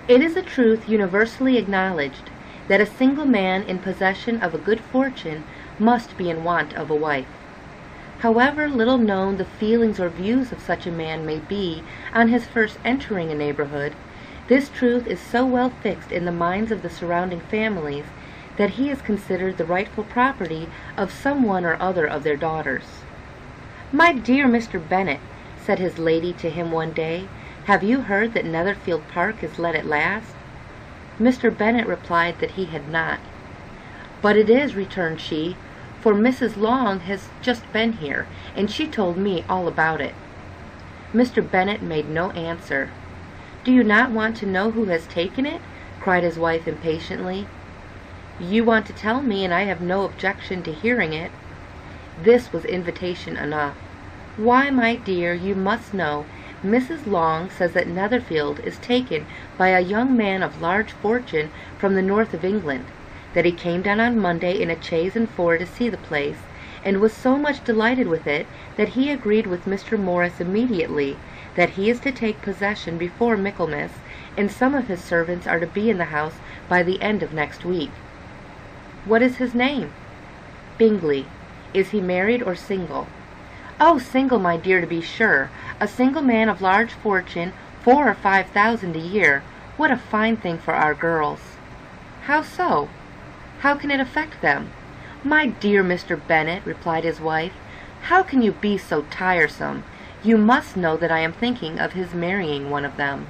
It is a truth universally acknowledged that a single man in possession of a good fortune must be in want of a wife. However little known the feelings or views of such a man may be on his first entering a neighborhood, this truth is so well fixed in the minds of the surrounding families that he is considered the rightful property of some one or other of their daughters. "My dear Mr. Bennet," said his lady to him one day, "have you heard that Netherfield Park is let at last?" Mr. Bennet replied that he had not. "But it is," returned she, "for Mrs. Long has just been here, and she told me all about it." Mr. Bennet made no answer. "Do you not want to know who has taken it?" cried his wife impatiently. "You want to tell me, and I have no objection to hearing it." This was invitation enough. "Why, my dear, you must know. Mrs. Long says that Netherfield is taken by a young man of large fortune from the north of England, that he came down on Monday in a chaise and four to see the place, and was so much delighted with it that he agreed with Mr. Morris immediately that he is to take possession before Michaelmas, and some of his servants are to be in the house by the end of next week." "What is his name?" "Bingley." "Is he married or single?" "Oh, single, my dear, to be sure. A single man of large fortune, 4,000 or 5,000 a year. What a fine thing for our girls!" "How so? How can it affect them?" "My dear Mr. Bennet," replied his wife, "how can you be so tiresome? You must know that I am thinking of his marrying one of them."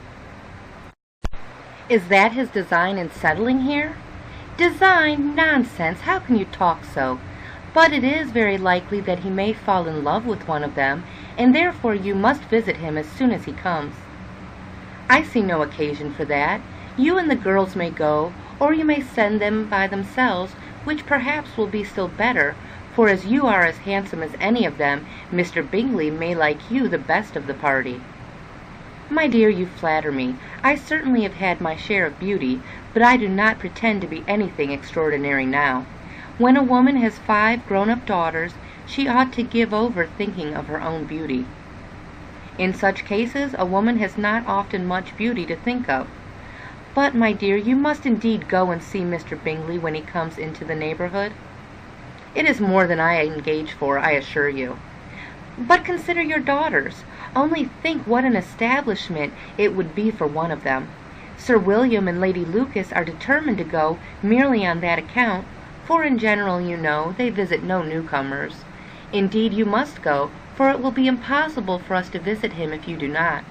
"Is that his design in settling here?" "Design? Nonsense! How can you talk so? But it is very likely that he may fall in love with one of them, and therefore you must visit him as soon as he comes." "I see no occasion for that. You and the girls may go, or you may send them by themselves, which perhaps will be still better, for as you are as handsome as any of them, Mr. Bingley may like you the best of the party." "My dear, you flatter me. I certainly have had my share of beauty, but I do not pretend to be anything extraordinary now. When a woman has 5 grown-up daughters, she ought to give over thinking of her own beauty. In such cases a woman has not often much beauty to think of. But, my dear, you must indeed go and see Mr. Bingley when he comes into the neighborhood." "It is more than I engage for, I assure you." "But consider your daughters. Only think what an establishment it would be for one of them. Sir William and Lady Lucas are determined to go merely on that account, for in general, you know, they visit no newcomers. Indeed, you must go, for it will be impossible for us to visit him if you do not."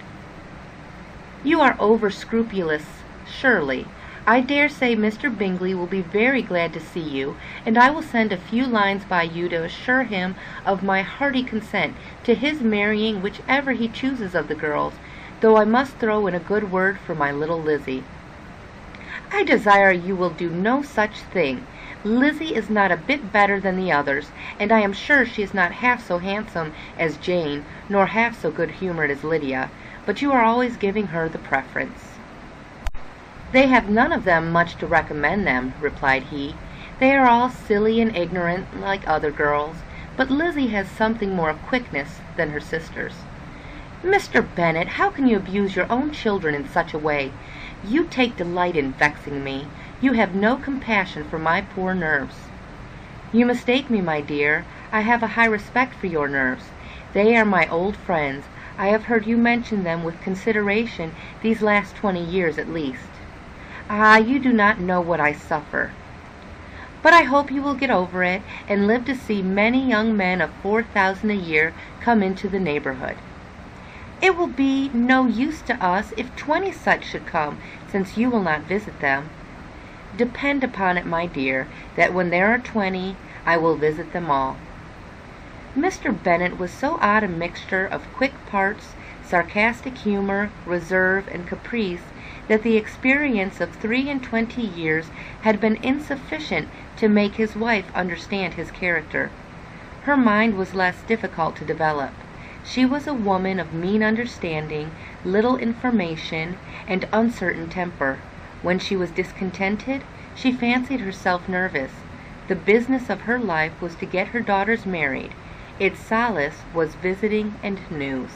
"You are over-scrupulous, surely. I dare say Mr. Bingley will be very glad to see you, and I will send a few lines by you to assure him of my hearty consent to his marrying whichever he chooses of the girls, though I must throw in a good word for my little Lizzie." "I desire you will do no such thing. Lizzie is not a bit better than the others, and I am sure she is not half so handsome as Jane, nor half so good-humored as Lydia, but you are always giving her the preference." "They have none of them much to recommend them," replied he. "They are all silly and ignorant like other girls, but Lizzie has something more of quickness than her sisters." "Mr. Bennet, how can you abuse your own children in such a way? You take delight in vexing me. You have no compassion for my poor nerves." "You mistake me, my dear. I have a high respect for your nerves. They are my old friends. I have heard you mention them with consideration these last 20 years at least. Ah, you do not know what I suffer. But I hope you will get over it, and live to see many young men of 4,000 a year come into the neighborhood." "It will be no use to us if 20 such should come, since you will not visit them." "Depend upon it, my dear, that when there are 20, I will visit them all." Mr. Bennet was so odd a mixture of quick parts, sarcastic humor, reserve, and caprice, that the experience of 23 years had been insufficient to make his wife understand his character. Her mind was less difficult to develop. She was a woman of mean understanding, little information, and uncertain temper. When she was discontented, she fancied herself nervous. The business of her life was to get her daughters married. Its solace was visiting and news.